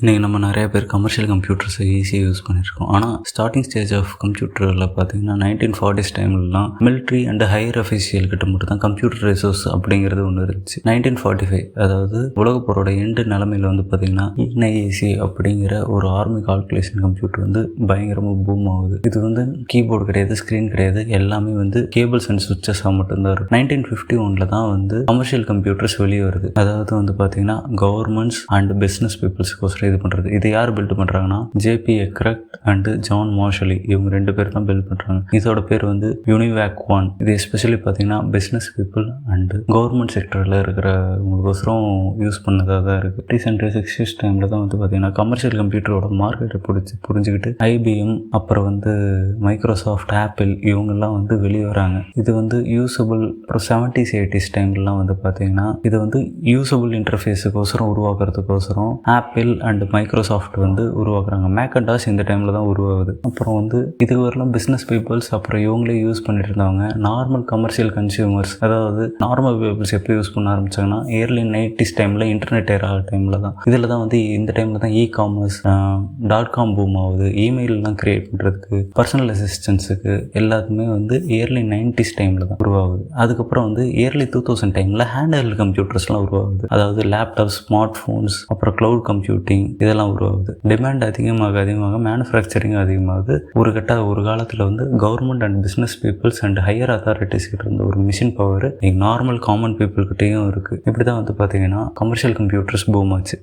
இன்றைக்கி நம்ம நிறைய பேர் கமர்ஷியல் கம்ப்யூட்டர்ஸை ஈஸியாக யூஸ் பண்ணியிருக்கோம். ஆனால் ஸ்டார்டிங் ஸ்டேஜ் ஆஃப் கம்ப்யூட்டரில் பார்த்தீங்கன்னா 1940s டைம்லலாம் மிலிட்ரி அண்ட் ஹையர் அஃபீஷியல் கிட்ட மட்டும் தான் கம்ப்யூட்டர் ரிசோர்ஸ் அப்படிங்கிறது ஒன்று இருந்துச்சு. 1945 அதாவது உலக போரோட எண்டு நிலமையில் வந்து பார்த்திங்கன்னா NIAC அப்படிங்கிற ஒரு ஆர்மி கால்குலேஷன் கம்ப்யூட்டர் வந்து பயங்கரமாக பூம் ஆகுது. இது வந்து கீபோர்டு கிடையாது, ஸ்க்ரீன் கிடையாது, எல்லாமே வந்து கேபிள்ஸ் அண்ட் சுவிச்சஸாக மட்டும்தான் இருக்கும். 1951 தான் வந்து கமர்ஷியல் கம்ப்யூட்டர்ஸ் வெளியே வருது. அதாவது வந்து பார்த்திங்கன்னா கவர்மெண்ட்ஸ் அண்ட் பிஸ்னஸ் பீப்புள்ஸ்க்கு இது பண்ணுறது. இதை யார் பில்ட் பண்ணுறாங்கன்னா JP எக்ரக்ட் அண்ட் ஜான் மார்ஷலி, இவங்க ரெண்டு பேர் தான் பில்ட் பண்ணுறாங்க. இதோட பேர் வந்து யூனிவேக் 1. இது எஸ்பெஷலி பார்த்தீங்கன்னா பிஸ்னஸ் பீப்புள் அண்ட் கவர்மெண்ட் செக்டரில் இருக்கிறவங்களுக்கோசரம் யூஸ் பண்ணதாக தான் இருக்குது. ரீசெண்டாக 60s டைமில் தான் வந்து பார்த்தீங்கன்னா கமர்ஷியல் கம்ப்யூட்டரோட மார்க்கெட்டை புரிஞ்சுக்கிட்டு IBM அப்புறம் வந்து மைக்ரோசாஃப்ட், ஆப்பிள் இவங்கெல்லாம் வந்து வெளியே வராங்க. இது வந்து யூஸபிள். அப்புறம் 70s 80s டைம்லாம் வந்து பார்த்தீங்கன்னா இது வந்து யூஸபிள் இன்டர்ஃபேஸுக்கோசரம் உருவாக்குறதுக்கோசரம் ஆப்பிள் அண்ட் மைக்ரோசாஃப்ட் வந்து உருவாக்குறாங்க. மேக்கண்டாஸ் இந்த டைமில் தான் உருவாகுது. அப்புறம் வந்து இது வரலாம் பிஸ்னஸ் பீப்புள்ஸ் அப்புறம் இவங்களே யூஸ் பண்ணிட்டு இருந்தாங்க. நார்மல் கமர்ஷியல் கன்சியூமர்ஸ், அதாவது நார்மல் பீப்புள்ஸ் எப்போ யூஸ் பண்ண ஆரம்பிச்சாங்கன்னா ஏர்லி 90s டைமில், இன்டர்நெட் ஏரா டைமில் தான். இதில் தான் வந்து இந்த டைமில் தான் காமர்ஸ், .com பூம் ஆகுது. இமெயிலெலாம் க்ரியேட் பண்ணுறதுக்கு, பர்சனல் அசிஸ்டன்ஸுக்கு எல்லாத்துக்குமே வந்து ஏர்லி 90s டைமில் தான் உருவாகுது. அதுக்கப்புறம் வந்து ஏர்லி 2000 டைமில் ஹேண்ட் கம்ப்யூட்டர்ஸ்லாம் உருவாகுது. அதாவது லேப்டாப், ஸ்மார்ட் ஃபோன்ஸ், அப்புறம் க்ளவுட் கம்ப்யூட்டிங் இதெல்லாம் உருவாகுது. டிமாண்ட் அதிகமாக மேனுஃபேக்சரிங் அதிகமாகுது. ஒரு காலத்தில் வந்து government and business peoples and higher authorities கிட்ட இருந்த ஒரு machine power normal common people கிட்டேயும் இருக்குது. இப்படி தான் வந்து பார்த்தீங்கன்னா கமர்ஷியல் கம்ப்யூட்டர்ஸ் பூம் ஆச்சு.